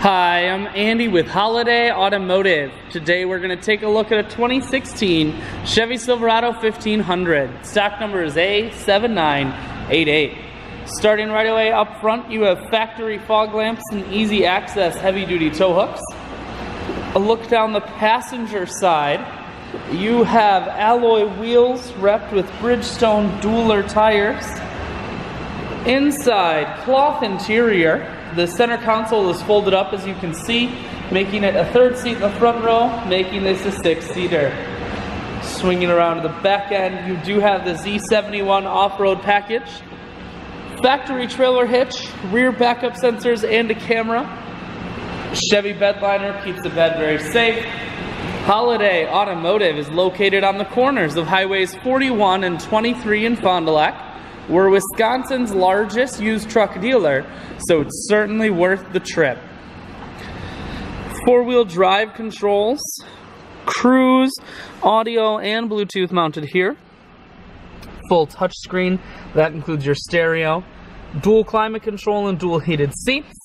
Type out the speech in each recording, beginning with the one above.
Hi, I'm Andy with Holiday Automotive. Today we're going to take a look at a 2016 Chevy Silverado 1500. Stock number is A7988. Starting right away up front, you have factory fog lamps and easy access heavy-duty tow hooks. A look down the passenger side, you have alloy wheels wrapped with Bridgestone dueler tires. Inside, cloth interior. The center console is folded up, as you can see, making it a third seat in the front row, making this a six-seater. Swinging around to the back end, you do have the Z71 off-road package. Factory trailer hitch, rear backup sensors, and a camera. Chevy bed liner keeps the bed very safe. Holiday Automotive is located on the corners of highways 41 and 23 in Fond du Lac. We're Wisconsin's largest used truck dealer, so it's certainly worth the trip. Four-wheel drive controls, cruise, audio, and Bluetooth mounted here. Full touchscreen, that includes your stereo, dual climate control, and dual heated seats.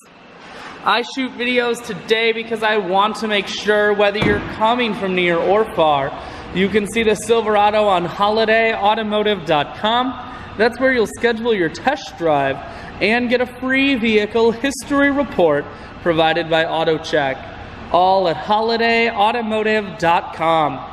I shoot videos today because I want to make sure whether you're coming from near or far, you can see the Silverado on holidayautomotive.com. That's where you'll schedule your test drive and get a free vehicle history report provided by AutoCheck. All at holidayautomotive.com.